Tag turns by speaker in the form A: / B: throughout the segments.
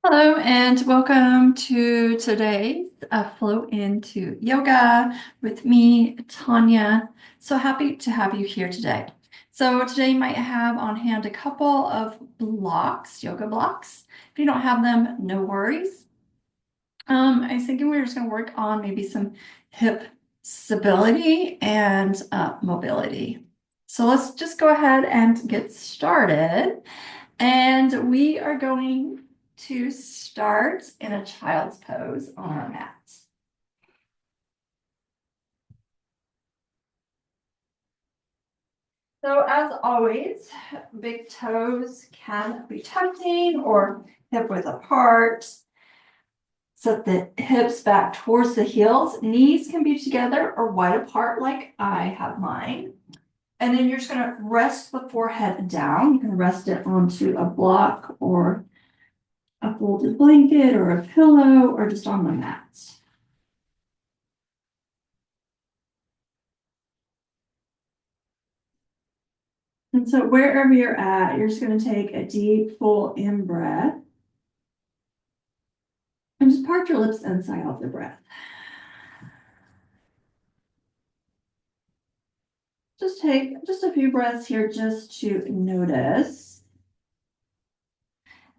A: Hello and welcome to today's Flow into Yoga with me, Tonya. So happy to have you here today. So today you might have on hand a couple of blocks, yoga blocks. If you don't have them, no worries. I was thinking we were just going to work on maybe some hip stability and mobility. So let's just go ahead and get started. And we are going to start in a child's pose on our mat. So as always, big toes can be touching or hip width apart. Set the hips back towards the heels. Knees can be together or wide apart like I have mine. And then you're just going to rest the forehead down. You can rest it onto a block or a folded blanket or a pillow or just on the mat. And so wherever you're at, you're just going to take a deep, full in breath and just part your lips and sigh out the breath. Just take just a few breaths here just to notice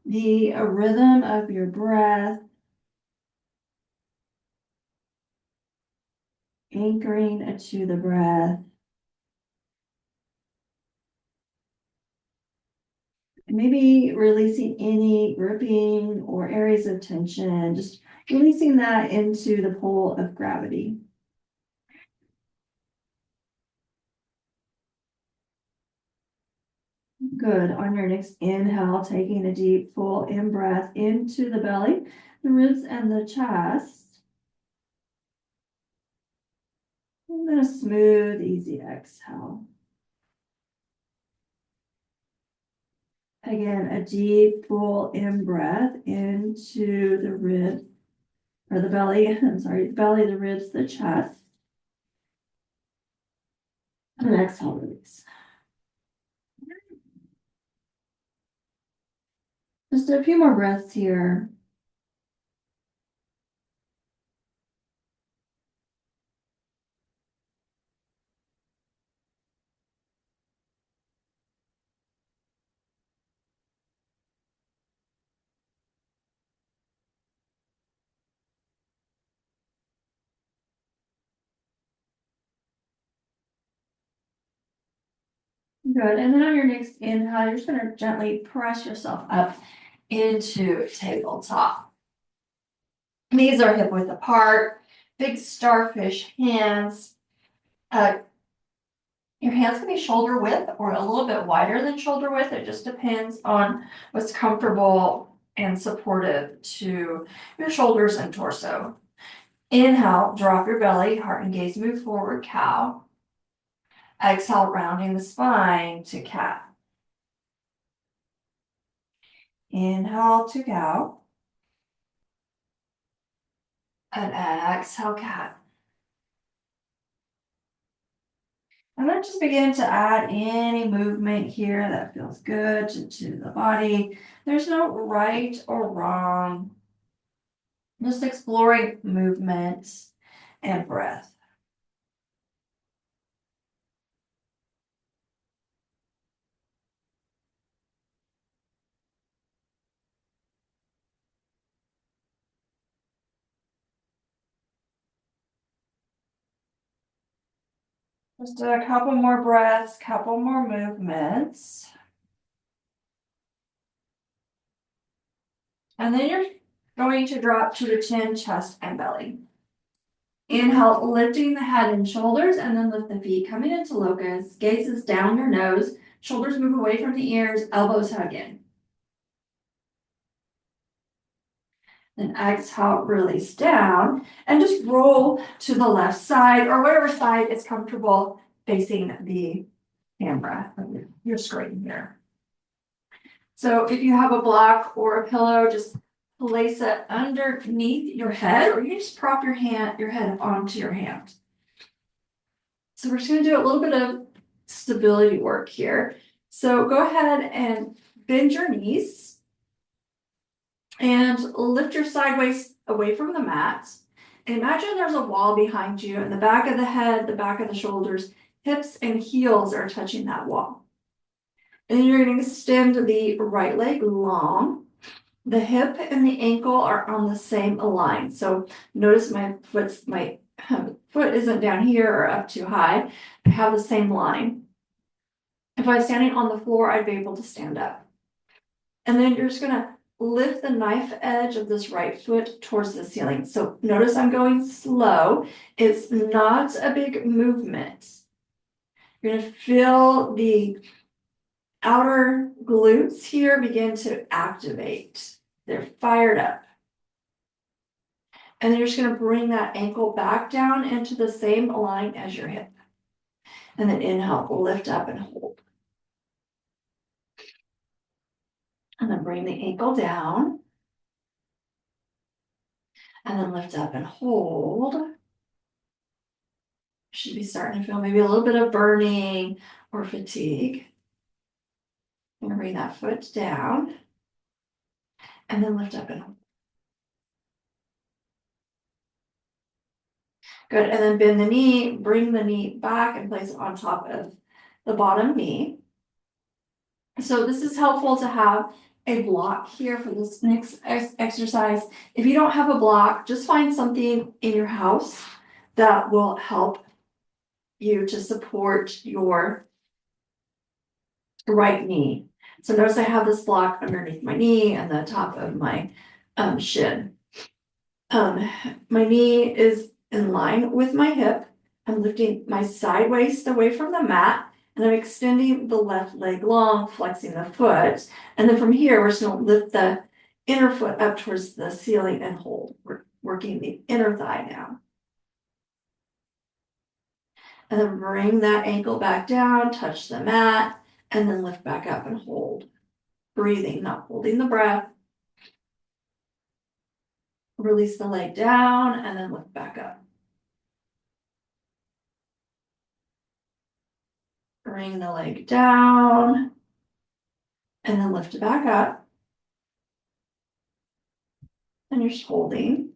A: the rhythm of your breath, anchoring to the breath. And maybe releasing any gripping or areas of tension, just releasing that into the pull of gravity. Good. On your next inhale, taking a deep, full in breath into the belly, the ribs, and the chest. And then a smooth, easy exhale. Again, a deep, full in breath into the ribs, or the belly, I'm sorry, the belly, the ribs, the chest. And exhale, release. Just a few more breaths here. Good. And then on your next inhale, you're just going to gently press yourself up into tabletop. Knees are hip width apart, big starfish hands. Uh, your hands can be shoulder width or a little bit wider than shoulder width. It just depends on what's comfortable and supportive to your shoulders and torso. Inhale, drop your belly, heart and gaze move forward, cow. Exhale, rounding the spine to cat. Inhale to cow. And exhale, cat. And then just begin to add any movement here that feels good to the body. There's no right or wrong. Just exploring movement and breath. Just a couple more breaths, couple more movements. And then you're going to drop to the chin, chest, and belly. Inhale, lifting the head and shoulders, and then lift the feet, coming into locust. Gaze is down your nose, shoulders move away from the ears, elbows hug in. Then exhale, release down, and just roll to the left side or whatever side is comfortable facing the camera of your screen here. So if you have a block or a pillow, just place it underneath your head, or you just prop your head onto your hand. So we're just going to do a little bit of stability work here. So go ahead and bend your knees. And lift your side waist away from the mat. Imagine there's a wall behind you, and the back of the head, the back of the shoulders, hips, and heels are touching that wall. And then you're going to extend the right leg long. The hip and the ankle are on the same line. So notice my foot isn't down here or up too high. I have the same line. If I was standing on the floor, I'd be able to stand up. And then you're just gonna lift the knife edge of this right foot towards the ceiling. So notice I'm going slow. It's not a big movement. You're gonna feel the outer glutes here begin to activate. They're fired up. And then you're just gonna bring that ankle back down into the same line as your hip. And then inhale, lift up and hold. And then bring the ankle down. And then lift up and hold. Should be starting to feel maybe a little bit of burning or fatigue. I'm gonna bring that foot down. And then lift up and hold. Good, and then bend the knee, bring the knee back and place it on top of the bottom knee. So this is helpful to have a block here for this next exercise. If you don't have a block, just find something in your house that will help you to support your right knee. So notice I have this block underneath my knee and the top of my shin. My knee is in line with my hip. I'm lifting my side waist away from the mat, and I'm extending the left leg long, flexing the foot. And then from here, we're just gonna lift the inner foot up towards the ceiling and hold. We're working the inner thigh now. And then bring that ankle back down, touch the mat, and then lift back up and hold. Breathing, not holding the breath. Release the leg down and then lift back up. Bring the leg down and then lift it back up. And you're just holding.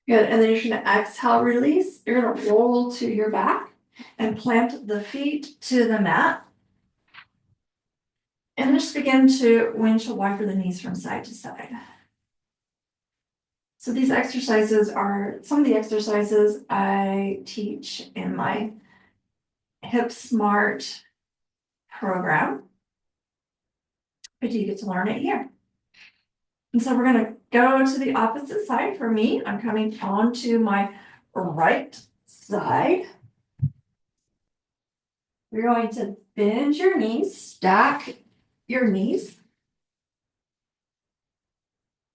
A: Good, and then you're gonna exhale, release. You're gonna roll to your back and plant the feet to the mat. And just begin to windshield wiper the knees from side to side. So these exercises are some of the exercises I teach in my Hip Smart program, but you get to learn it here. And so we're gonna go to the opposite side. For me, I'm coming onto my right side. You're going to bend your knees, stack your knees,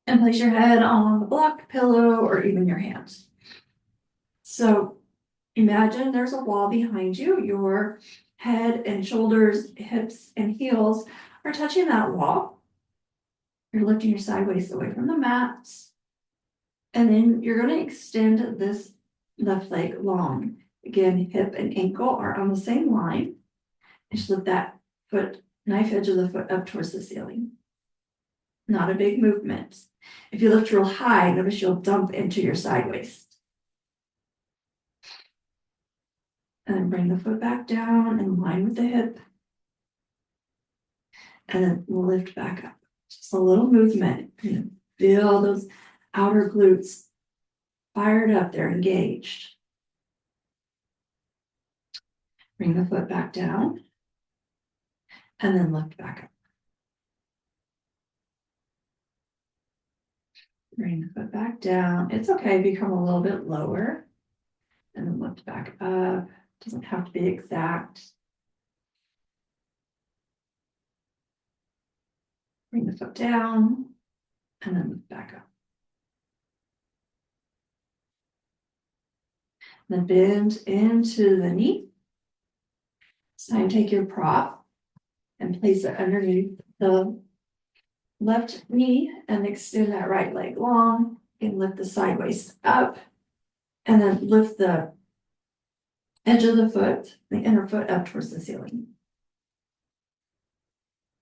A: and place your head on the block, pillow, or even your hands. So imagine there's a wall behind you. Your head and shoulders, hips, and heels are touching that wall. You're lifting your side waist away from the mat. And then you're going to extend this left leg long. Again, hip and ankle are on the same line. Just lift that foot, knife edge of the foot up towards the ceiling. Not a big movement. If you lift real high, notice you'll dump into your side waist. And then bring the foot back down in line with the hip. And then lift back up. Just a little movement. Feel those outer glutes fired up, they're engaged. Bring the foot back down. And then lift back up. Bring the foot back down. It's okay, become a little bit lower. And then lift back up. Doesn't have to be exact. Bring the foot down. And then lift back up. Then bend into the knee. This time take your prop and place it underneath the left knee and extend that right leg long and lift the side waist up. And then lift the edge of the foot, the inner foot up towards the ceiling.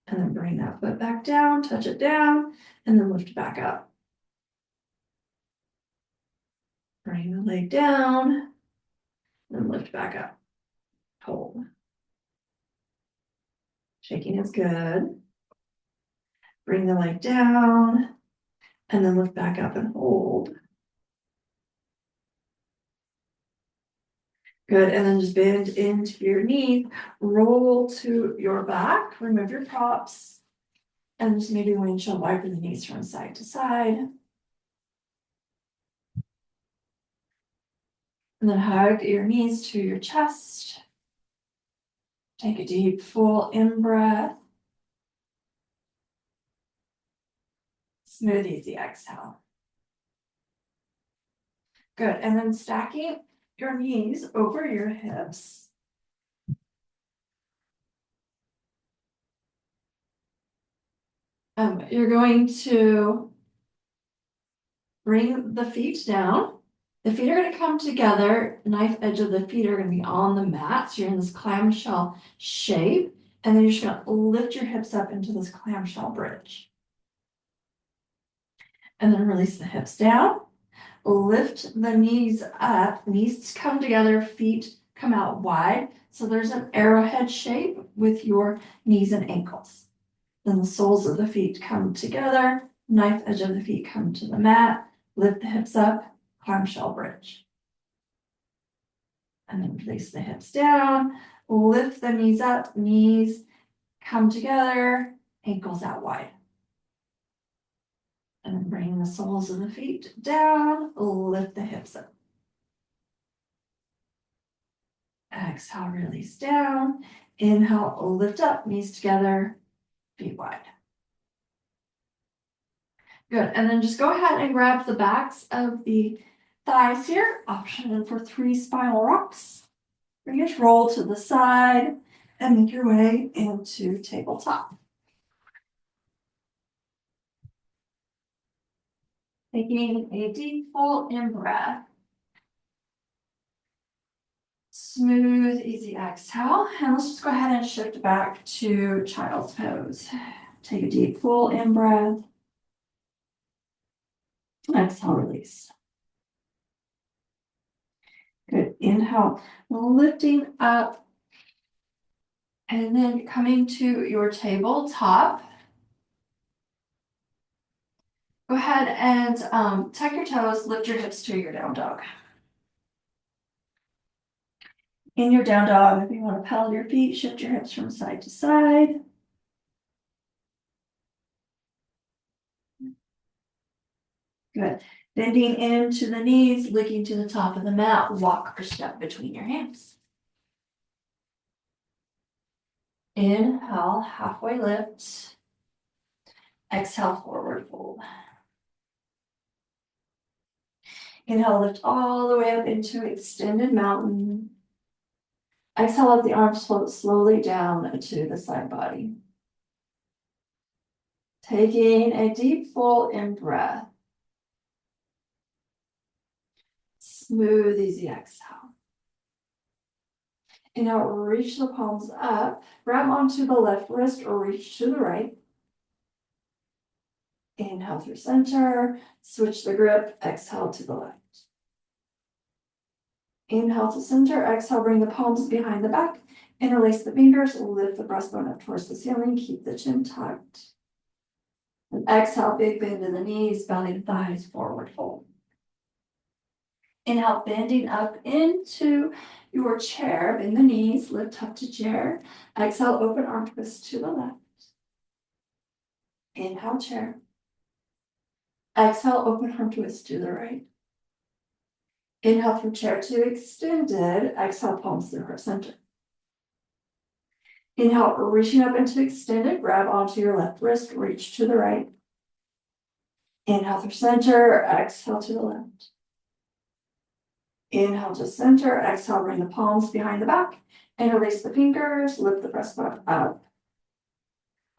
A: And then bring that foot back down, touch it down, and then lift back up. Bring the leg down, then lift back up. Hold. Shaking is good. Bring the leg down, and then lift back up and hold. Good, and then just bend into your knees, roll to your back, remove your props, and just maybe windshield wiper the knees from side to side. And then hug your knees to your chest. Take a deep, full in-breath. Smooth, easy exhale. Good, and then stacking your knees over your hips. You're going to bring the feet down. The feet are going to come together. Knife edge of the feet are going to be on the mat. So you're in this clamshell shape. And then you're just going to lift your hips up into this clamshell bridge. And then release the hips down. Lift the knees up. Knees come together, feet come out wide. So there's an arrowhead shape with your knees and ankles. Then the soles of the feet come together. Knife edge of the feet come to the mat. Lift the hips up, clamshell bridge. And then release the hips down. Lift the knees up, knees come together, ankles out wide. And then bring the soles of the feet down, lift the hips up. Exhale, release down. Inhale, lift up, knees together, feet wide. Good, and then just go ahead and grab the backs of the thighs here. Option for 3 spinal rocks. Bring it, roll to the side and make your way into tabletop. Taking a deep, full in-breath. Smooth, easy exhale. And let's just go ahead and shift back to child's pose. Take a deep, full in-breath. Exhale, release. Good. Inhale, lifting up. And then coming to your tabletop. Go ahead and tuck your toes, lift your hips to your down dog. In your down dog, if you want to pedal your feet, shift your hips from side to side. Good. Bending into the knees, looking to the top of the mat, walk or step between your hands. Inhale, halfway lift. Exhale, forward fold. Inhale, lift all the way up into extended mountain. Exhale, let the arms float slowly down to the side body. Taking a deep, full in-breath. Smooth, easy exhale. And now reach the palms up, grab onto the left wrist or reach to the right. Inhale through center, switch the grip, exhale to the left. Inhale to center, exhale, bring the palms behind the back, interlace the fingers, lift the breastbone up towards the ceiling, keep the chin tucked. And exhale, big bend in the knees, belly to thighs, forward fold. Inhale, bending up into your chair, bend the knees, lift up to chair. Exhale, open arm twist to the left. Inhale, chair. Exhale, open arm twist to the right. Inhale from chair to extended. Exhale, palms to heart center. Inhale, reaching up into extended. Grab onto your left wrist, reach to the right. Inhale through center. Exhale to the left. Inhale to center. Exhale, bring the palms behind the back. Interlace the fingers. Lift the breastbone up.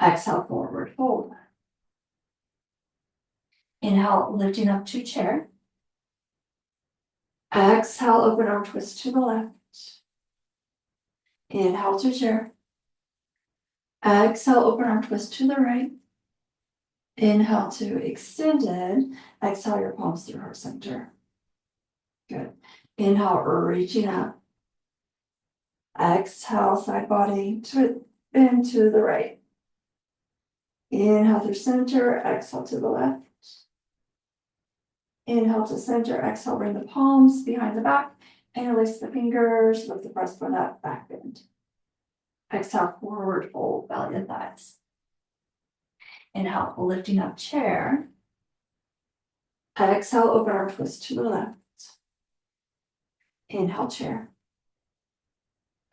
A: Exhale, forward fold. Inhale, lifting up to chair. Exhale, open arm twist to the left. Inhale to chair. Exhale, open arm twist to the right. Inhale to extended. Exhale your palms through heart center. Good. Inhale, reaching up. Exhale, side body to bend to the right. Inhale through center, exhale to the left. Inhale to center, exhale, bring the palms behind the back, interlace the fingers, lift the breastbone up, back bend. Exhale, forward fold, belly to thighs. Inhale, lifting up chair. Exhale, open arm twist to the left. Inhale, chair.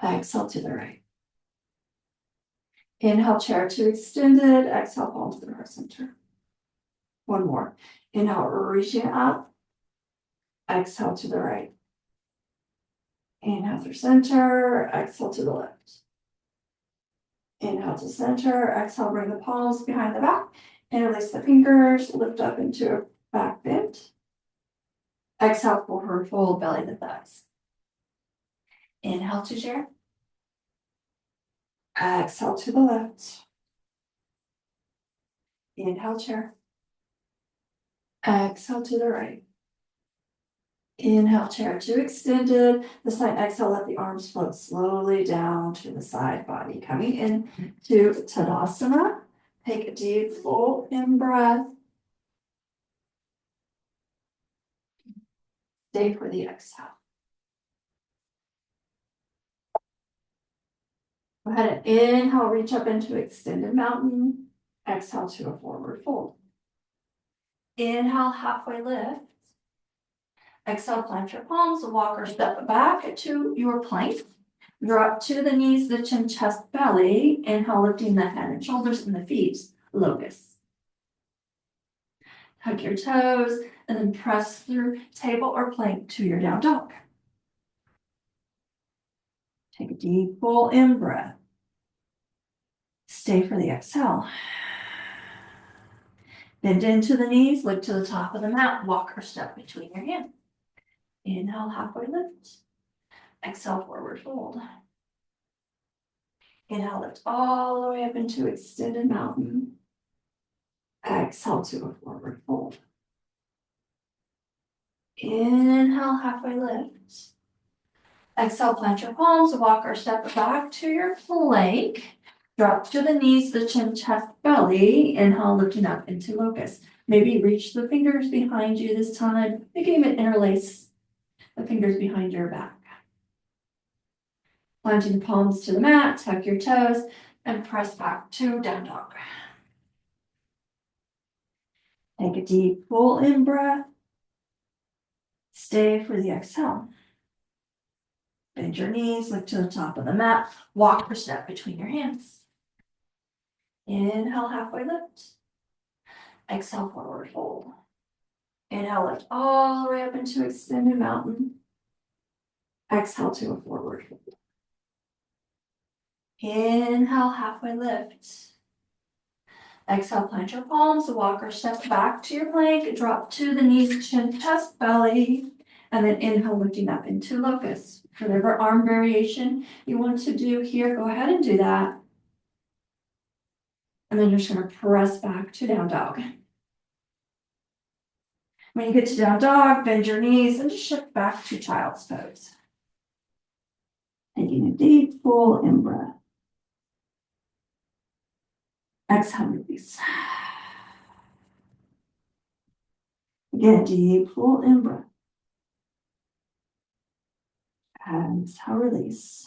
A: Exhale to the right. Inhale, chair to extended. Exhale, palms to the heart center. One more. Inhale, reaching up. Exhale to the right. Inhale through center. Exhale to the left. Inhale to center. Exhale, bring the palms behind the back. Interlace the fingers. Lift up into a back bend. Exhale, forward fold, belly to thighs. Inhale to chair. Exhale to the left. Inhale, chair. Exhale to the right. Inhale, chair to extended. This time, exhale, let the arms float slowly down to the side body. Coming in to Tadasana. Take a deep, full in breath. Stay for the exhale. Go ahead and inhale, reach up into extended mountain. Exhale to a forward fold. Inhale, halfway lift. Exhale, plant your palms, walk or step back to your plank. Drop to the knees, the chin, chest, belly. Inhale, lifting the head and shoulders and the feet. Locust. Hug your toes and then press through table or plank to your down dog. Take a deep, full in breath. Stay for the exhale. Bend into the knees, look to the top of the mat, walk or step between your hands. Inhale, halfway lift. Exhale, forward fold. Inhale, lift all the way up into extended mountain. Exhale to a forward fold. Inhale, halfway lift. Exhale, plant your palms, walk or step back to your plank. Drop to the knees, the chin, chest, belly. Inhale, lifting up into locust. Maybe reach the fingers behind you this time. You can even interlace the fingers behind your back. Planting the palms to the mat, tuck your toes, and press back to down dog. Take a deep, full in breath. Stay for the exhale. Bend your knees, look to the top of the mat, walk or step between your hands. Inhale, halfway lift. Exhale, forward fold. Inhale, lift all the way up into extended mountain. Exhale to a forward fold. Inhale, halfway lift. Exhale, plant your palms, walk or step back to your plank, drop to the knees, chin, chest, belly, and then inhale, lifting up into locust. Whatever arm variation you want to do here, go ahead and do that. And then you're just going to press back to down dog. When you get to down dog, bend your knees and just shift back to child's pose. Taking a deep, full in breath. Exhale, release. Again, deep, full in breath. Exhale, release.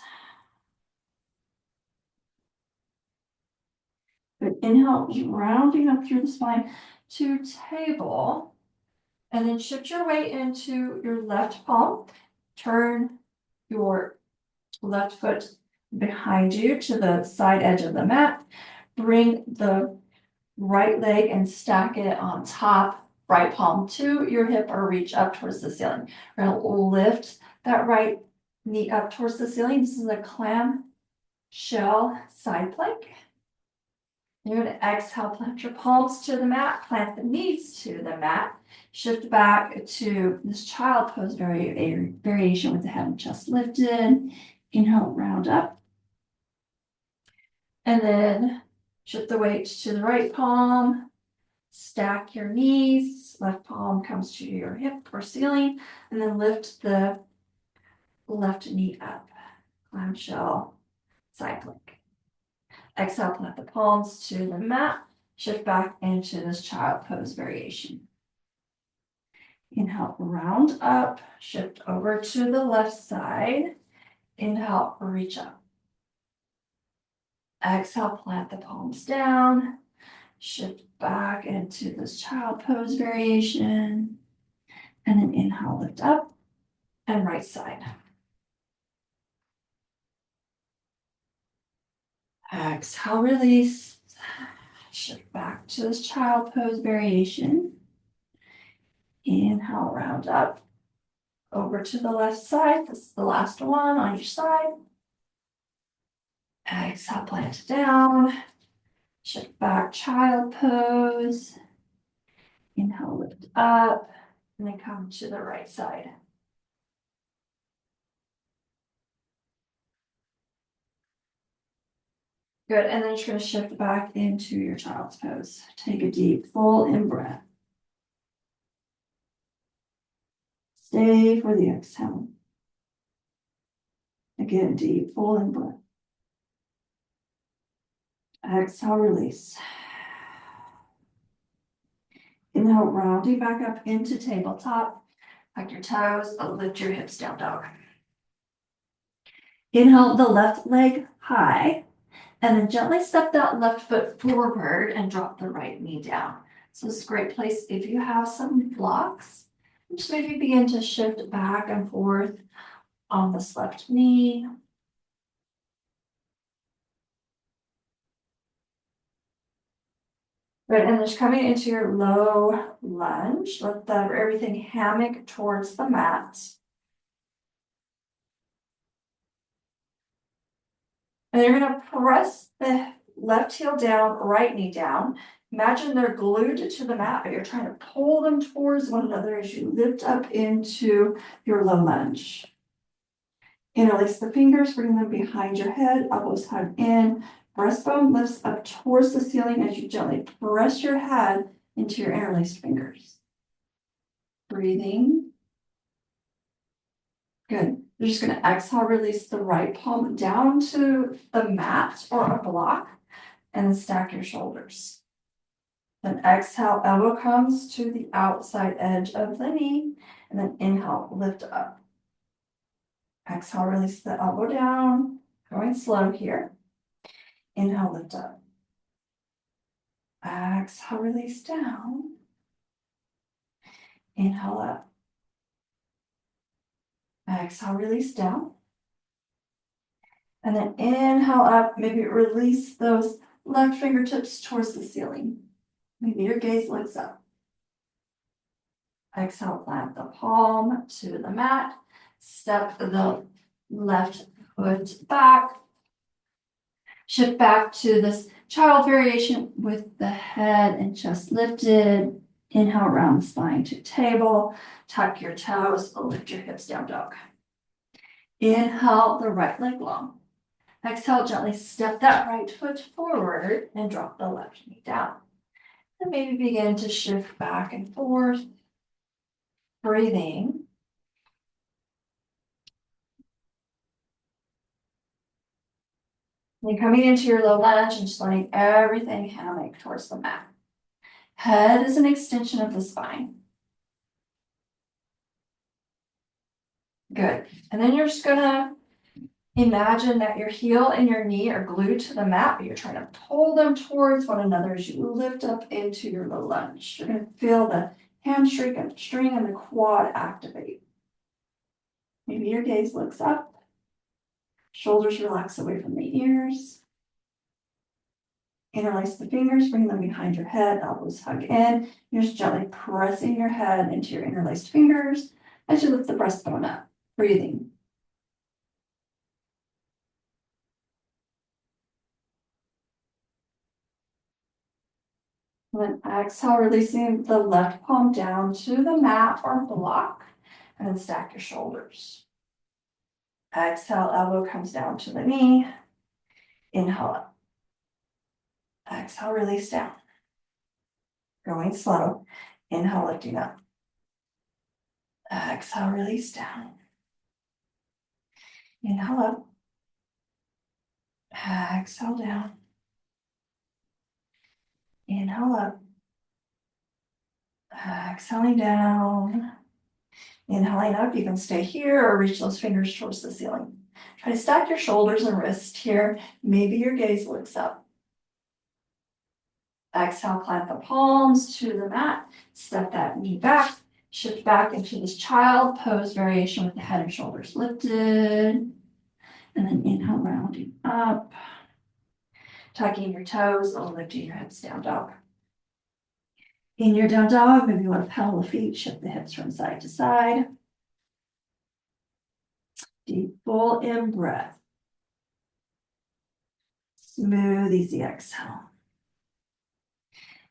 A: Good. Inhale, rounding up through the spine to table. And then shift your weight into your left palm. Turn your left foot behind you to the side edge of the mat. Bring the right leg and stack it on top, right palm to your hip or reach up towards the ceiling. We're going to lift that right knee up towards the ceiling. This is a clam shell side plank. You're going to exhale, plant your palms to the mat, plant the knees to the mat. Shift back to this child pose variation with the head and chest lifted. Inhale, round up. And then shift the weight to the right palm, stack your knees, left palm comes to your hip or ceiling, and then lift the left knee up, clamshell side plank. Exhale, plant the palms to the mat, shift back into this child pose variation. Inhale, round up, shift over to the left side. Inhale, reach up. Exhale, plant the palms down, shift back into this child pose variation. And then inhale, lift up and right side. Exhale, release. Shift back to this child pose variation. Inhale, round up. Over to the left side. This is the last one on each side. Exhale, plant it down. Shift back, child pose. Inhale, lift up. And then come to the right side. Good, and then you're just going to shift back into your child's pose. Take a deep, full in breath. Stay for the exhale. Again, deep, full in breath. Exhale, release. Inhale, rounding back up into tabletop. Tuck your toes, lift your hips down, dog. Inhale, the left leg high. And then gently step that left foot forward and drop the right knee down. So this is a great place if you have some blocks. Just maybe begin to shift back and forth on this left knee. Good, and just coming into your low lunge. Let everything hammock towards the mat. And you're going to press the left heel down, right knee down. Imagine they're glued to the mat, but you're trying to pull them towards one another as you lift up into your low lunge. Interlace the fingers, bring them behind your head, elbows hug in. Breastbone lifts up towards the ceiling as you gently press your head into your interlaced fingers. Breathing. Good. You're just going to exhale, release the right palm down to the mat or a block, and then stack your shoulders. Then exhale, elbow comes to the outside edge of the knee, and then inhale, lift up. Exhale, release the elbow down, going slow here. Inhale, lift up. Exhale, release down. Inhale up. Exhale, release down. And then inhale up, maybe release those left fingertips towards the ceiling. Maybe your gaze looks up. Exhale, plant the palm to the mat. Step the left foot back. Shift back to this child variation with the head and chest lifted. Inhale, round the spine to table. Tuck your toes, lift your hips down, dog. Inhale, the right leg long. Exhale, gently step that right foot forward and drop the left knee down. And maybe begin to shift back and forth. Breathing. And coming into your low lunge and just letting everything hammock towards the mat. Head is an extension of the spine. Good. And then you're just going to imagine that your heel and your knee are glued to the mat, but you're trying to pull them towards one another as you lift up into your low lunge. You're going to feel the hamstring and the quad activate. Maybe your gaze looks up. Shoulders relax away from the ears. Interlace the fingers, bring them behind your head, elbows hug in. You're just gently pressing your head into your interlaced fingers as you lift the breastbone up. Breathing. And then exhale, releasing the left palm down to the mat or block, and then stack your shoulders. Exhale, elbow comes down to the knee. Inhale up. Exhale, release down. Going slow. Inhale, lifting up. Exhale, release down. Inhale up. Exhale down. Inhale up. Exhaling down. Inhaling up, you can stay here or reach those fingers towards the ceiling. Try to stack your shoulders and wrists here. Maybe your gaze looks up. Exhale, plant the palms to the mat. Step that knee back. Shift back into this child pose variation with the head and shoulders lifted. And then inhale, rounding up. Tucking your toes and lifting your hips, down dog. In your down dog, maybe you want to pedal the feet, shift the hips from side to side. Deep, full in breath. Smooth, easy exhale.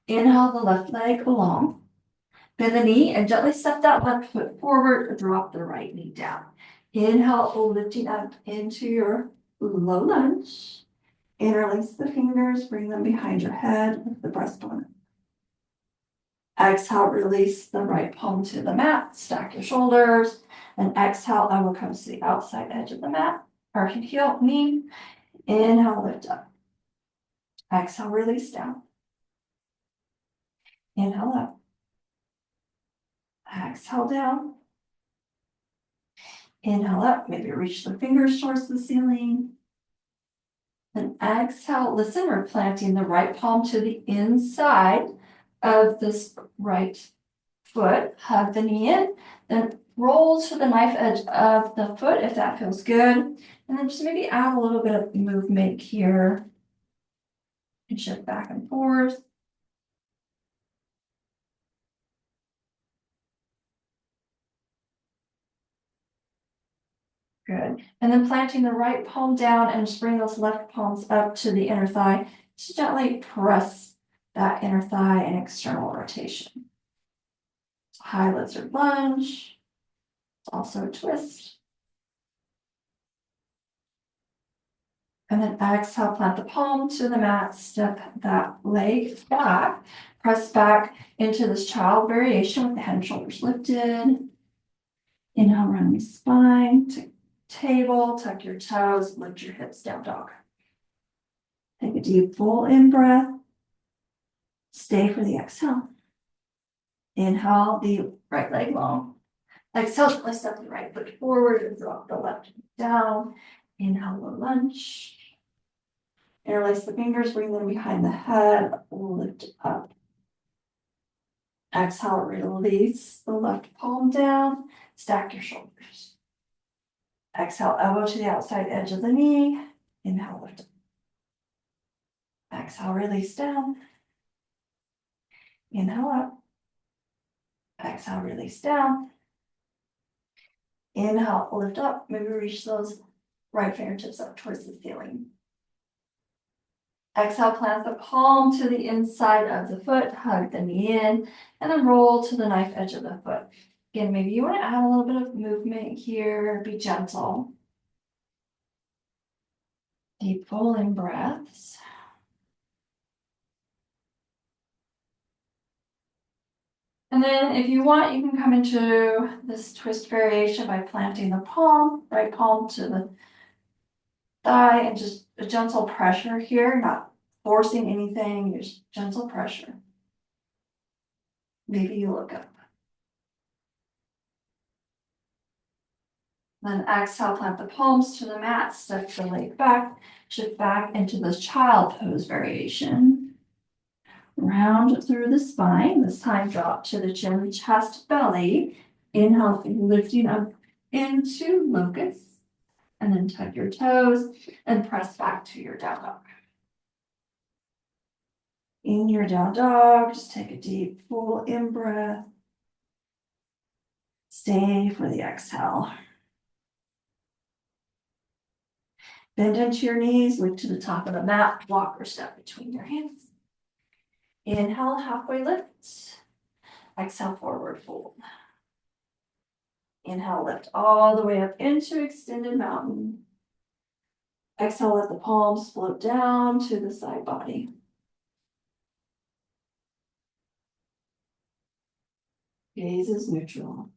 A: Inhale the left leg along. Bend the knee and gently step that left foot forward or drop the right knee down. Inhale, lifting up into your low lunge. Interlace the fingers, bring them behind your head with the breastbone. Exhale, release the right palm to the mat, stack your shoulders, and exhale, elbow comes to the outside edge of the mat, or heel, knee. Inhale, lift up. Exhale, release down. Inhale up. Exhale down. Inhale up, maybe reach the fingers towards the ceiling. Then exhale, listen, we're planting the right palm to the inside of this right foot. Hug the knee in, then roll to the knife edge of the foot if that feels good. And then just maybe add a little bit of movement here. And shift back and forth. Good. And then planting the right palm down and just bring those left palms up to the inner thigh. Just gently press that inner thigh in external rotation. High lizard lunge. It's also a twist. And then exhale, plant the palm to the mat, step that leg back, press back into this child variation with the head and shoulders lifted. Inhale, round the spine to table, tuck your toes, lift your hips, down dog. Take a deep full in breath. Stay for the exhale. Inhale the right leg long. Exhale, gently step the right foot forward and drop the left down. Inhale, low lunge. Interlace the fingers, bring them behind the head, lift up. Exhale, release the left palm down, stack your shoulders. Exhale, elbow to the outside edge of the knee. Inhale, lift up. Exhale, release down. Inhale up. Exhale, release down. Inhale, lift up. Maybe reach those right fingertips up towards the ceiling. Exhale, plant the palm to the inside of the foot, hug the knee in, and then roll to the knife edge of the foot. Again, maybe you want to add a little bit of movement here, be gentle. Deep full in breaths. And then if you want, you can come into this twist variation by planting the palm, right palm to the thigh, and just a gentle pressure here, not forcing anything, just gentle pressure. Maybe you look up. Then exhale, plant the palms to the mat, step the leg back, shift back into this child pose variation. Round through the spine, this time drop to the chin, chest, belly. Inhale, lifting up into locust. And then tuck your toes and press back to your down dog. In your down dog, just take a deep, full in breath. Stay for the exhale. Bend into your knees, look to the top of the mat, walk or step between your hands. Inhale, halfway lift. Exhale, forward fold. Inhale, lift all the way up into extended mountain. Exhale, let the palms float down to the side body. Gaze is neutral.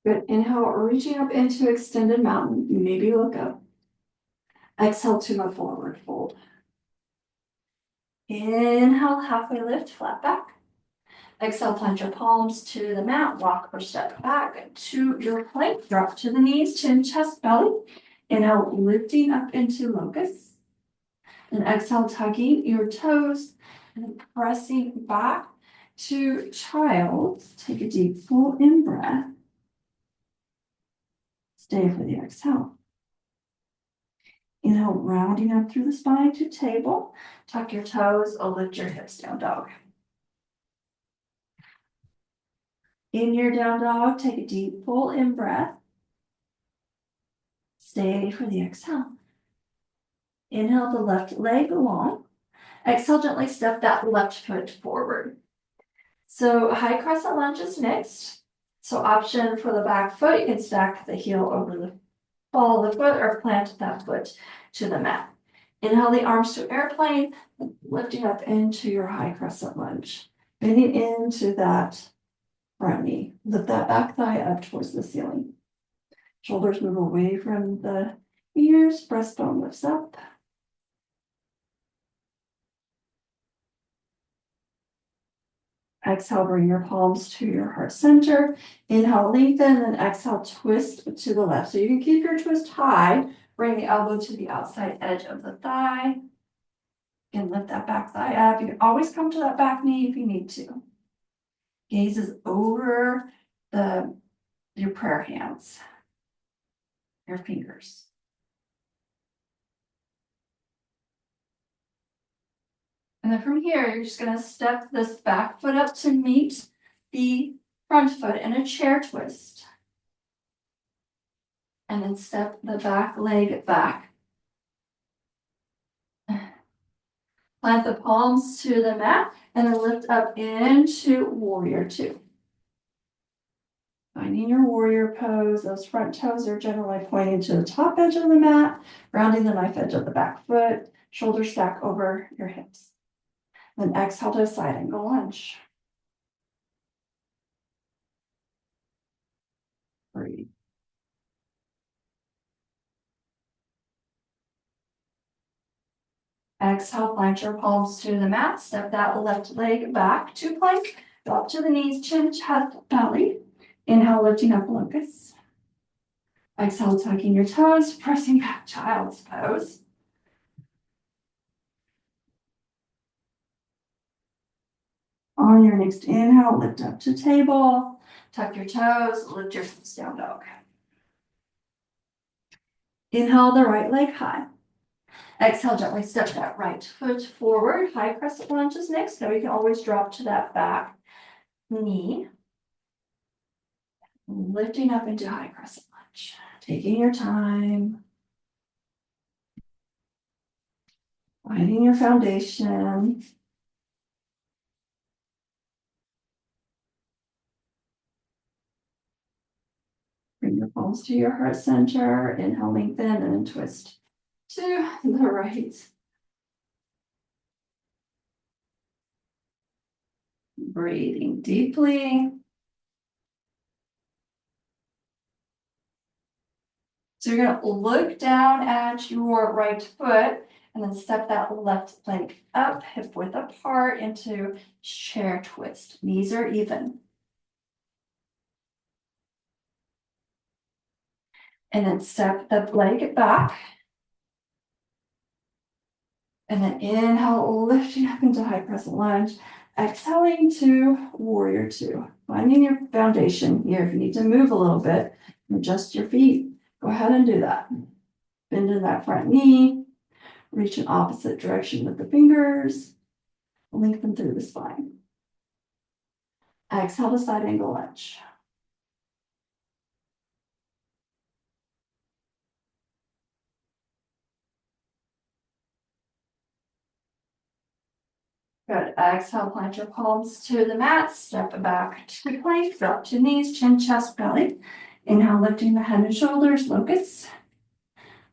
A: Good. Inhale, reaching up into extended mountain. Maybe look up. Exhale to a forward fold. Inhale, halfway lift, flat back. Exhale, plant your palms to the mat, rock or step back to your plank, drop to the knees, chin, chest, belly. Inhale, lifting up into locust. And exhale, tugging your toes and pressing back to child. Take a deep, full in breath. Stay for the exhale. Inhale, rounding up through the spine to table. Tuck your toes, lift your hips, down dog. In your down dog, take a deep, full in breath. Stay for the exhale. Inhale the left leg long. Exhale, gently step that left foot forward. So high crescent lunge is next. So option for the back foot, you can stack the heel over the ball of the foot or plant that foot to the mat. Inhale the arms to airplane, lifting up into your high crescent lunge. Bending into that front knee. Lift that back thigh up towards the ceiling. Shoulders move away from the ears, breastbone lifts up. Exhale, bring your palms to your heart center. Inhale, lengthen, and exhale, twist to the left. So you can keep your twist high. Bring the elbow to the outside edge of the thigh. And lift that back thigh up. You can always come to that back knee if you need to. Gaze is over your prayer hands, your fingers. And then from here, you're just going to step this back foot up to meet the front foot in a chair twist. And then step the back leg back. Plant the palms to the mat and then lift up into warrior two. Finding your warrior pose, those front toes are generally pointing to the top edge of the mat, rounding the knife edge of the back foot, shoulders stack over your hips. Then exhale to a side angle lunge. Breathe. Exhale, plant your palms to the mat, step that left leg back to plank, drop to the knees, chin, chest, belly. Inhale, lifting up locust. Exhale, tucking your toes, pressing back, child's pose. On your next inhale, lift up to table, tuck your toes, lift your hips, down dog. Inhale the right leg high. Exhale, gently step that right foot forward. High crescent lunge is next. Now you can always drop to that back knee. Lifting up into high crescent lunge. Taking your time. Finding your foundation. Bring your palms to your heart center. Inhale, lengthen, and then twist to the right. Breathing deeply. So you're going to look down at your right foot and then step that left leg up, hip width apart into chair twist. Knees are even. And then step the leg back. And then inhale, lifting up into high crescent lunge. Exhaling to warrior two. Finding your foundation here. If you need to move a little bit, adjust your feet, go ahead and do that. Bend in that front knee. Reach in opposite direction with the fingers. Lengthen through the spine. Exhale to side angle lunge. Good. Exhale, plant your palms to the mat, step back to plank, drop to knees, chin, chest, belly. Inhale, lifting the head and shoulders, locust.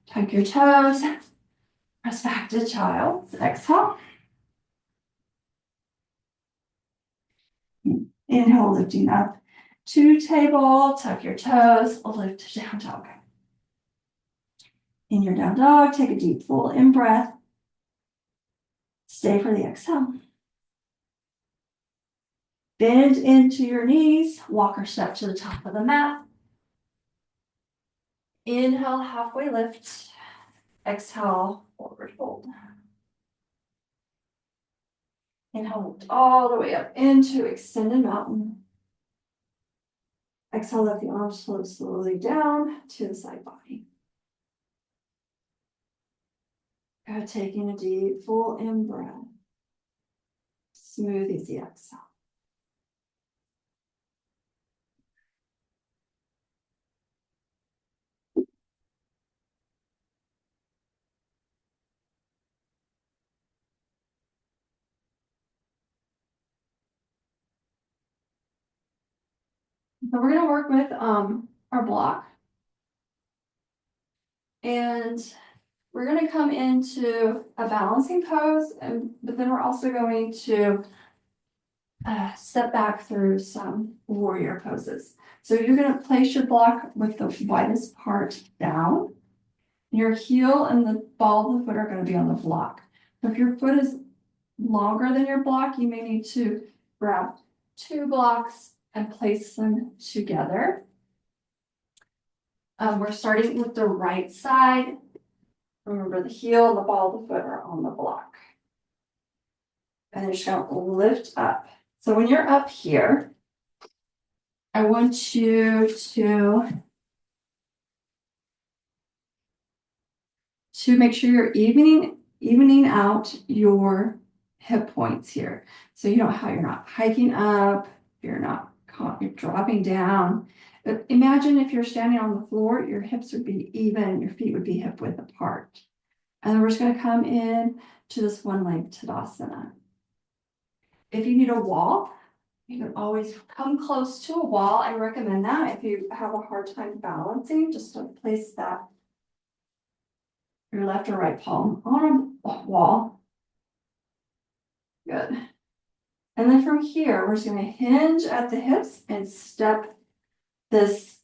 A: Tuck your toes, press back to child's. Exhale. Inhale, lifting up to table, tuck your toes, lift to down dog. In your down dog, take a deep full in breath. Stay for the exhale. Bend into your knees, walk or step to the top of the mat. Inhale, halfway lift. Exhale, forward fold. Inhale, lift all the way up into extended mountain. Exhale, let the arms float slowly down to the side body. Good, taking a deep, full in breath. Smooth, easy exhale. So we're going to work with our block. And we're going to come into a balancing pose, but then we're also going to step back through some warrior poses. So you're going to place your block with the widest part down. Your heel and the ball of the foot are going to be on the block. So if your foot is longer than your block, you may need to grab two blocks and place them together. We're starting with the right side. Remember, the heel and the ball of the foot are on the block. And you're just going to lift up. So when you're up here, I want you to make sure you're evening out your hip points here. So you're not hiking up, you're dropping down. But imagine if you're standing on the floor, your hips would be even, your feet would be hip width apart. And then we're just going to come in to this one leg Tadasana. If you need a wall, you can always come close to a wall. I recommend that if you have a hard time balancing, just to place that your left or right palm on a wall. Good. And then from here, we're just going to hinge at the hips and step this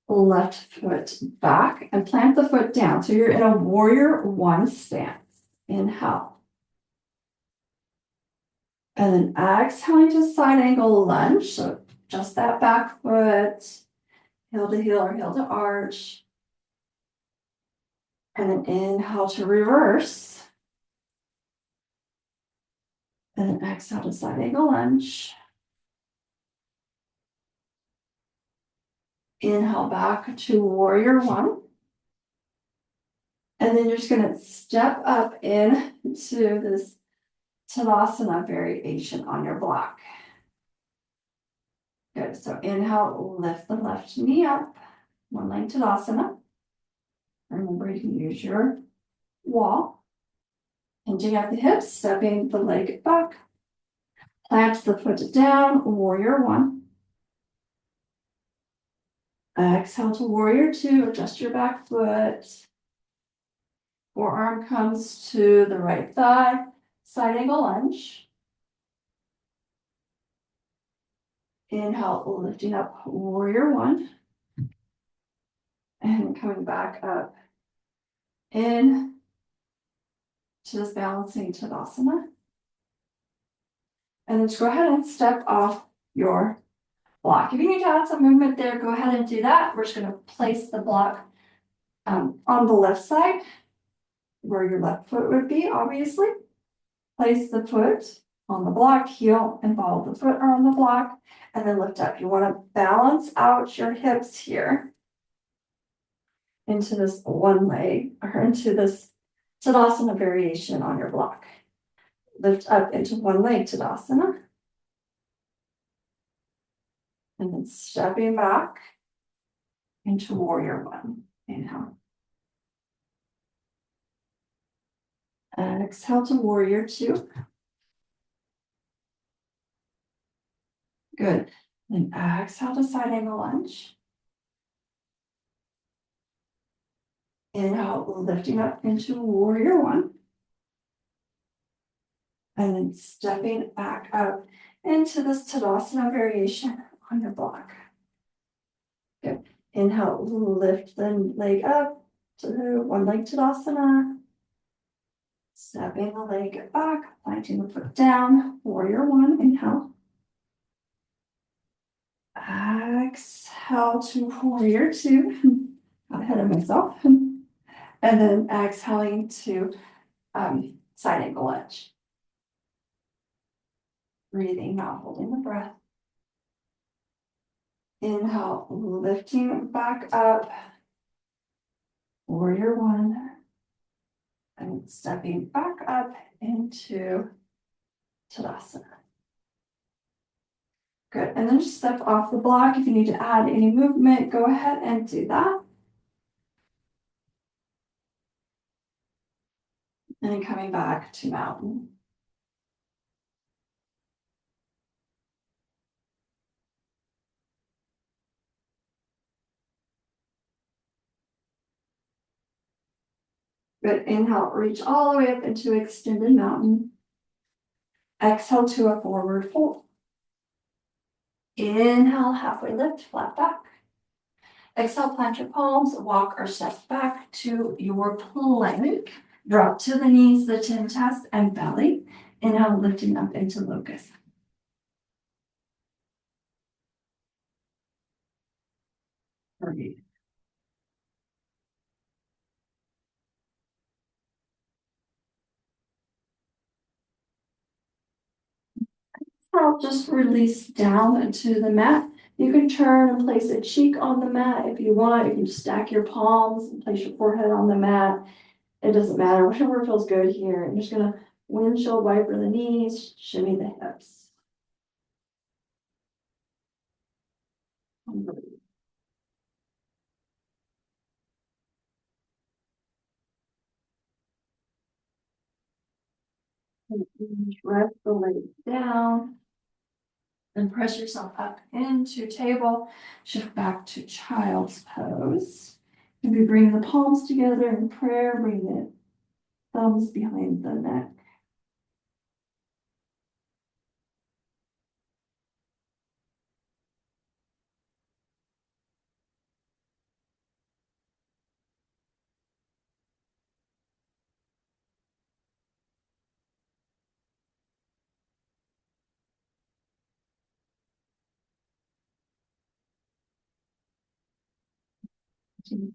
A: left foot back and plant the foot down. So you're in a warrior one stance. Inhale. And then exhaling to side angle lunge. So just that back foot, heel to heel or heel to arch. And then inhale to reverse. And then exhale to side angle lunge. Inhale back to warrior one. And then you're just going to step up into this Tadasana variation on your block. Good. So inhale, lift the left knee up, one leg Tadasana. Remember, you can use your wall. Hinging at the hips, stepping the leg back. Plant the foot down, warrior one. Exhale to warrior two, adjust your back foot. Forearm comes to the right thigh, side angle lunge. Inhale, lifting up warrior one. And coming back up in to this balancing Tadasana. And then just go ahead and step off your block. If you need to add some movement there, go ahead and do that. We're just going to place the block on the left side, where your left foot would be, obviously. Place the foot on the block, heel and ball of the foot are on the block, and then lift up. You want to balance out your hips here into this one leg, or into this Tadasana variation on your block. Lift up into one leg Tadasana. And then stepping back into warrior one. Inhale. Exhale to warrior two. Good. Then exhale to side angle lunge. Inhale, lifting up into warrior one. And then stepping back up into this Tadasana variation on your block. Good. Inhale, lift the leg up to the one leg Tadasana. Stepping the leg back, planting the foot down, warrior one, inhale. Exhale to warrior two. Got ahead of myself. And then exhaling to side angle lunge. Breathing, not holding the breath. Inhale, lifting back up. Warrior one. And stepping back up into Tadasana. Good. And then just step off the block. If you need to add any movement, go ahead and do that. And then coming back to mountain. Good. Inhale, reach all the way up into extended mountain. Exhale to a forward fold. Inhale, halfway lift, flat back. Exhale, plant your palms, walk or step back to your plank. Drop to the knees, the chin, chest, and belly. Inhale, lifting up into locust. Breathe. I'll just release down to the mat. You can turn and place a cheek on the mat if you want. You can just stack your palms and place your forehead on the mat. It doesn't matter, whatever feels good here. I'm just gonna windshield wiper the knees, shimmy the hips. Rest the legs down. Then press yourself up into table. Shift back to child's pose. Maybe bring the palms together in prayer. Bring the thumbs behind the neck.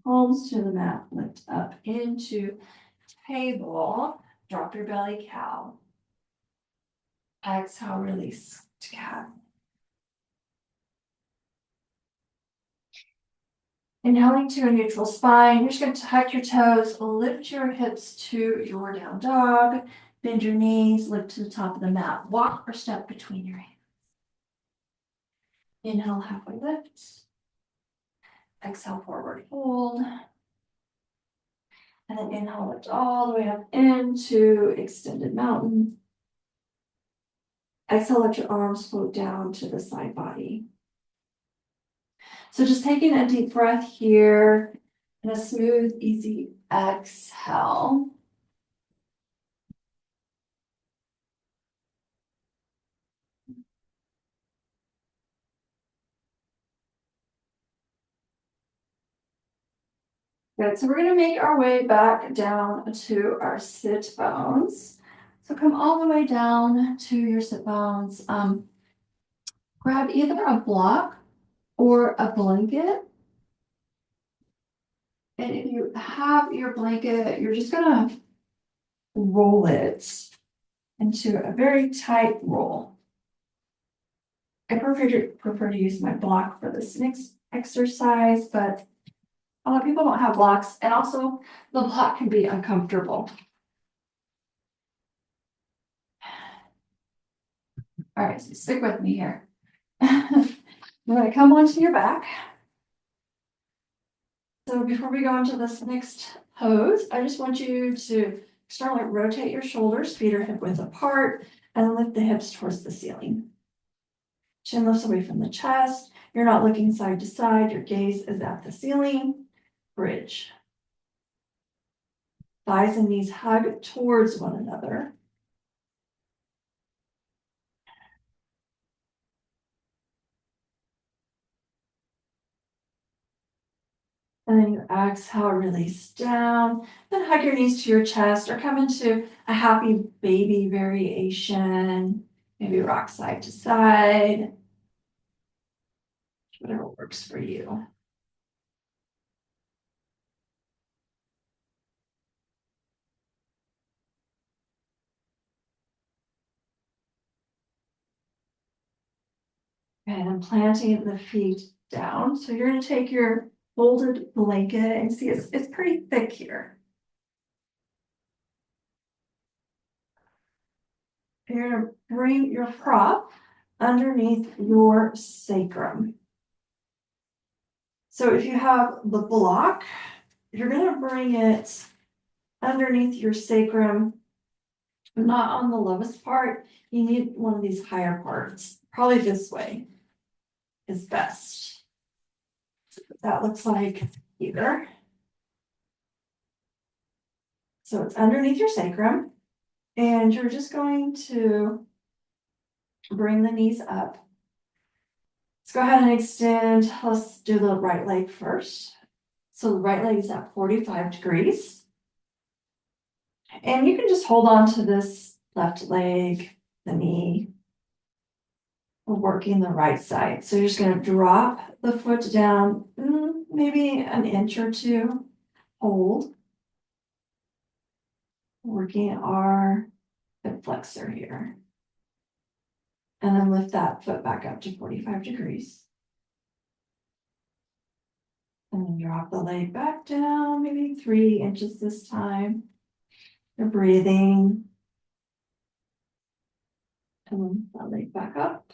A: Palms to the mat. Lift up into table. Drop your belly, cow. Exhale, release to cat. Inhaling to a neutral spine. You're just going to tuck your toes, lift your hips to your down dog, bend your knees, lift to the top of the mat. Walk or step between your hands. Inhale, halfway lift. Exhale, forward fold. And then inhale, lift all the way up into extended mountain. Exhale, let your arms float down to the side body. So just taking a deep breath here and a smooth, easy exhale. Good, so we're gonna make our way back down to our sit bones. So come all the way down to your sit bones. Grab either a block or a blanket. And if you have your blanket, you're just gonna roll it into a very tight roll. I prefer to use my block for this next exercise, but a lot of people don't have blocks, and also the block can be uncomfortable. All right, so stick with me here. You're gonna come onto your back. So before we go into this next pose, I just want you to externally rotate your shoulders, feet are hip width apart, and lift the hips towards the ceiling. Chin lifts away from the chest. You're not looking side to side. Your gaze is at the ceiling. Bridge. Thighs and knees hug towards one another. And then you exhale, release down. Then hug your knees to your chest or come into a happy baby variation. Maybe rock side to side. Whatever works for you. And planting the feet down. So you're going to take your folded blanket and see it's pretty thick here. You're going to bring your prop underneath your sacrum. So if you have the block, you're going to bring it underneath your sacrum, not on the lowest part. You need one of these higher parts. Probably this way is best. That looks like here. So it's underneath your sacrum, and you're just going to bring the knees up. Let's go ahead and extend. Let's do the right leg first. So the right leg is at 45 degrees. And you can just hold on to this left leg, the knee. We're working the right side. So you're just going to drop the foot down, maybe an inch or two. Hold. Working our hip flexor here. And then lift that foot back up to 45 degrees. And then drop the leg back down, maybe 3 inches this time. You're breathing. And then that leg back up.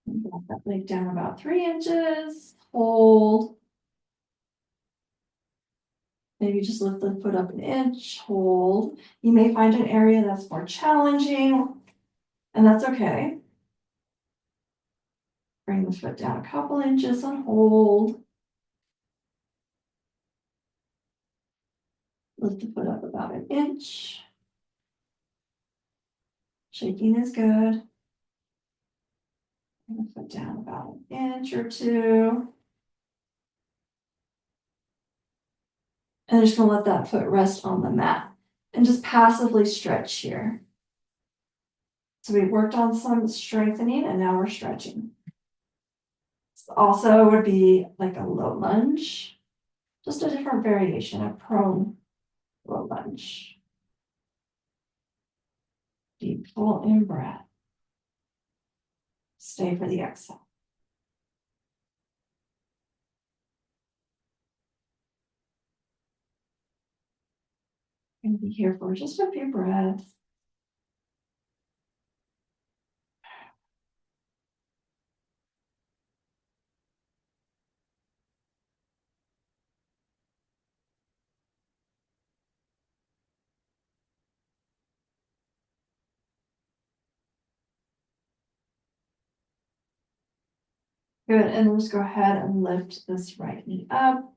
A: And drop that leg down about 3 inches. Hold. Maybe just lift the foot up an inch. Hold. You may find an area that's more challenging, and that's okay. Bring the foot down a couple inches and hold. Lift the foot up about an inch. Shaking is good. Bring the foot down about an inch or two. And just gonna let that foot rest on the mat and just passively stretch here. So we worked on some strengthening and now we're stretching. Also would be like a low lunge, just a different variation, a prone low lunge. Deep full in breath. Stay for the exhale. And be here for just a few breaths. Good, and then just go ahead and lift this right knee up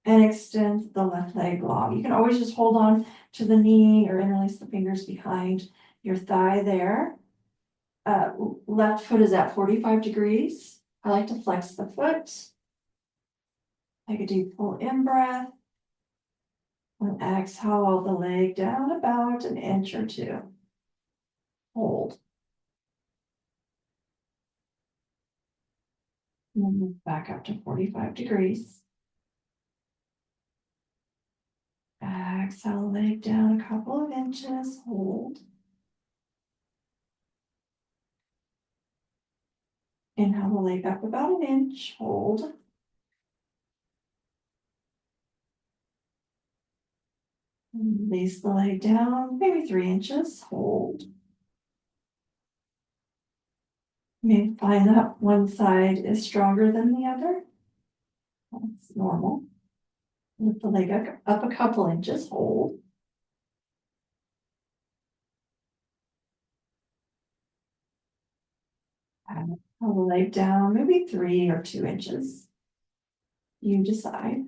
A: and extend the left leg long. You can always just hold on to the knee or interlace the fingers behind your thigh there. Left foot is at 45 degrees. I like to flex the foot. Take a deep full in breath. And exhale the leg down about an inch or two. Hold. And then move back up to 45 degrees. Exhale, leg down a couple of inches. Hold. Inhale the leg up about an inch. Hold. Release the leg down, maybe 3 inches. Hold. You may find that one side is stronger than the other. That's normal. Lift the leg up a couple inches. Hold. And pull the leg down, maybe 3 or 2 inches. You decide.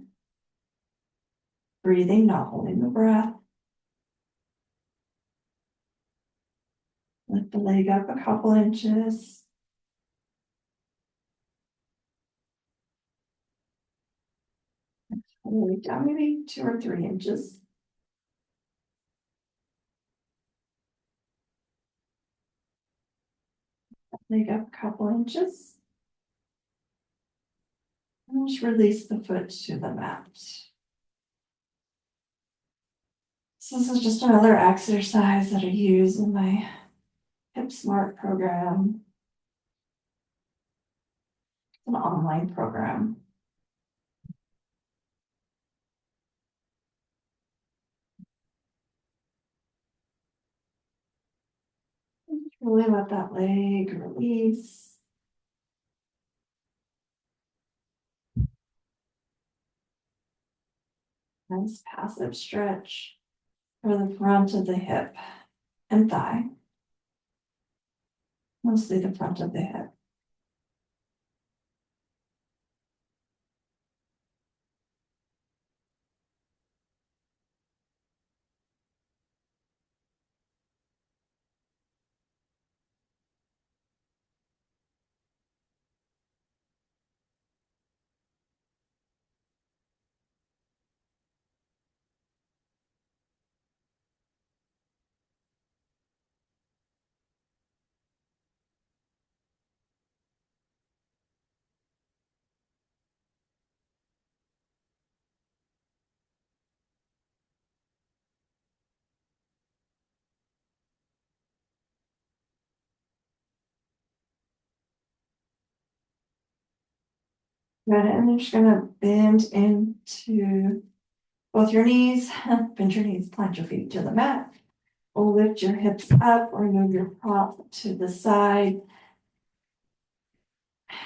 A: Breathing, not holding the breath. Lift the leg up a couple inches. Pull the leg down maybe 2 or 3 inches. Leg up a couple inches. And just release the foot to the mat. So this is just another exercise that I use in my Hip Smart program. It's an online program. Just really let that leg release. Nice passive stretch for the front of the hip and thigh. Mostly the front of the hip. Good, and you're just gonna bend into both your knees, bend your knees, plant your feet to the mat. Or lift your hips up or move your prop to the side.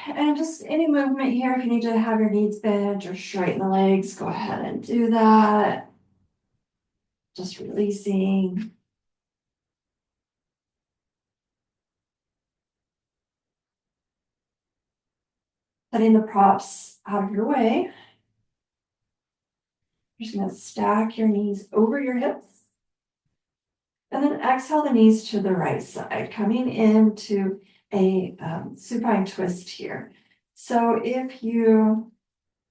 A: And just any movement here, if you need to have your knees bent or straighten the legs, go ahead and do that. Just releasing. Setting the props out of your way. You're just going to stack your knees over your hips. And then exhale the knees to the right side, coming into a supine twist here. So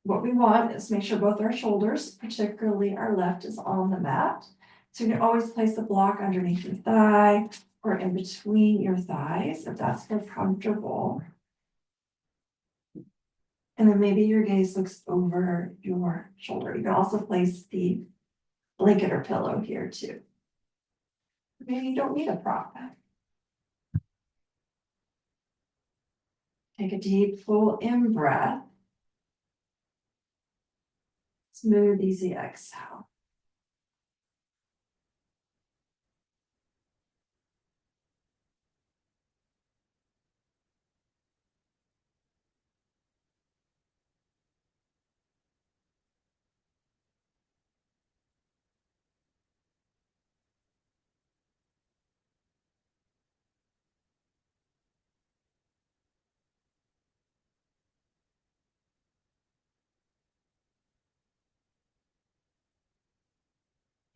A: what we want is make sure both our shoulders, particularly our left, is on the mat. So you can always place a block underneath your thigh or in between your thighs if that's more comfortable. And then maybe your gaze looks over your shoulder. You can also place the blanket or pillow here too. Maybe you don't need a prop. Take a deep, full in breath. Smooth, easy exhale.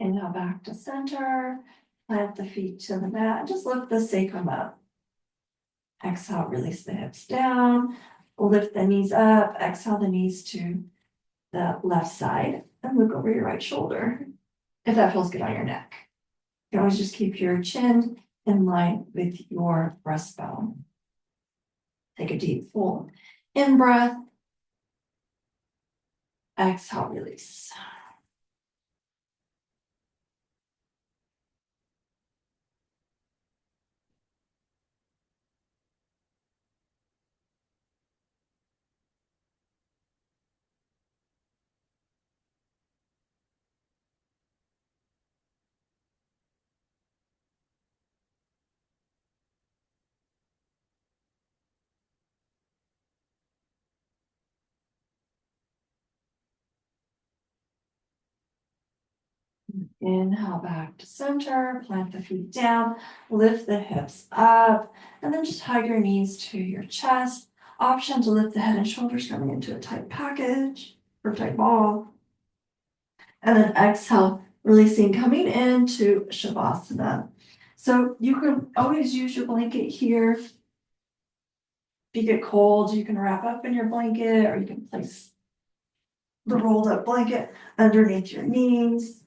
A: Inhale back to center. Plant the feet to the mat. Just lift the sacrum up. Exhale, release the hips down. Lift the knees up. Exhale the knees to the left side. And look over your right shoulder if that feels good on your neck. You can always just keep your chin in line with your breastbone. Take a deep, full in breath. Exhale, release. Inhale back to center, plant the feet down, lift the hips up, and then just hug your knees to your chest. Option to lift the head and shoulders coming into a tight package or tight ball. And then exhale, releasing, coming into Shavasana. So you can always use your blanket here. If you get cold, you can wrap up in your blanket, or you can place the rolled up blanket underneath your knees.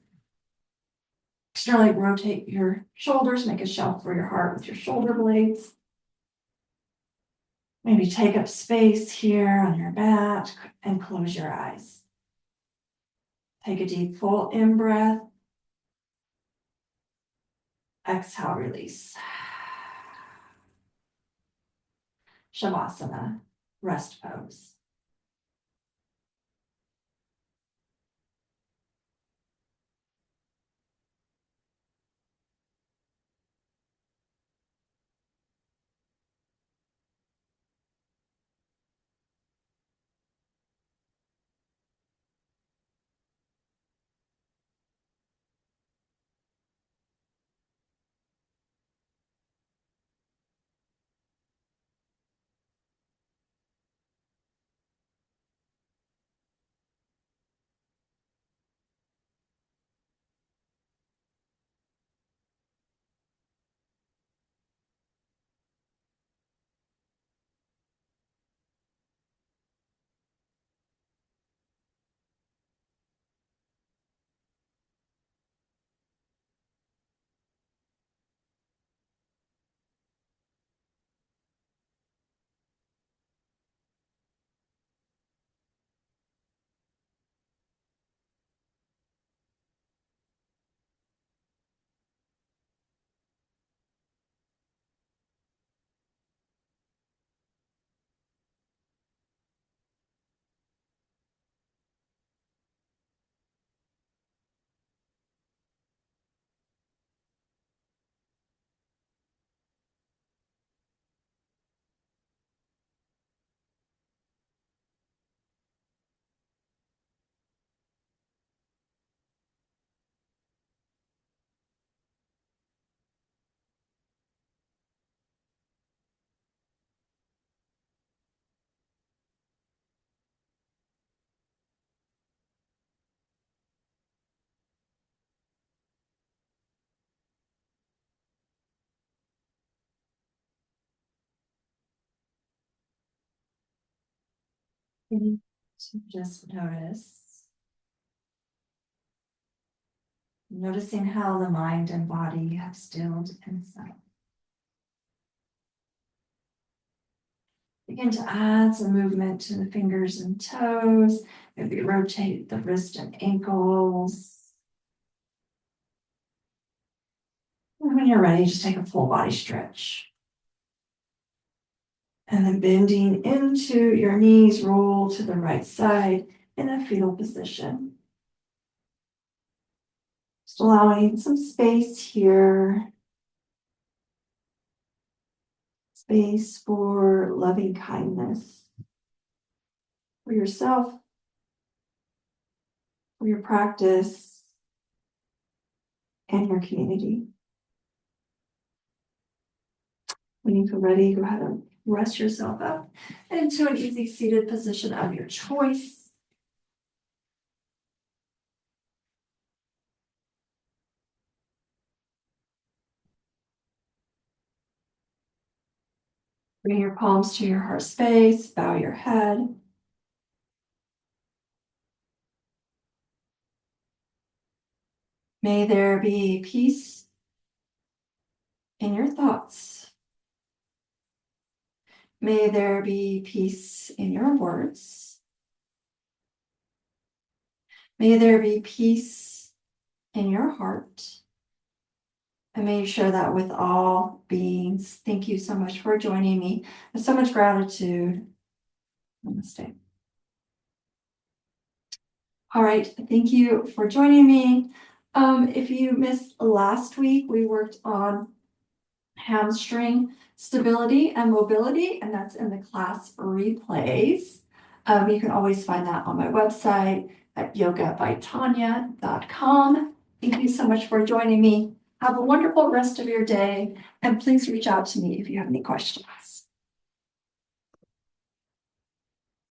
A: Externally rotate your shoulders, make a shelf for your heart with your shoulder blades. Maybe take up space here on your mat and close your eyes. Take a deep full in breath. Exhale, release. Shavasana, rest pose. So just noticing how the mind and body have stilled and settled. Begin to add some movement to the fingers and toes. Maybe rotate the wrist and ankles. And when you're ready, just take a full body stretch. And then bending into your knees, roll to the right side in a fetal position. Just allowing some space here. Space for loving kindness for yourself, for your practice, and your community. When you feel ready, go ahead and rest yourself up into an easy seated position of your choice. Bring your palms to your heart space, bow your head. May there be peace in your thoughts. May there be peace in your words. May there be peace in your heart. And may you share that with all beings. Thank you so much for joining me. With so much gratitude. Namaste. All right, thank you for joining me. If you missed last week, we worked on hamstring stability and mobility, and that's in the class replays. You can always find that on my website at yogabytonya.com. Thank you so much for joining me. Have a wonderful rest of your day, and please reach out to me if you have any questions.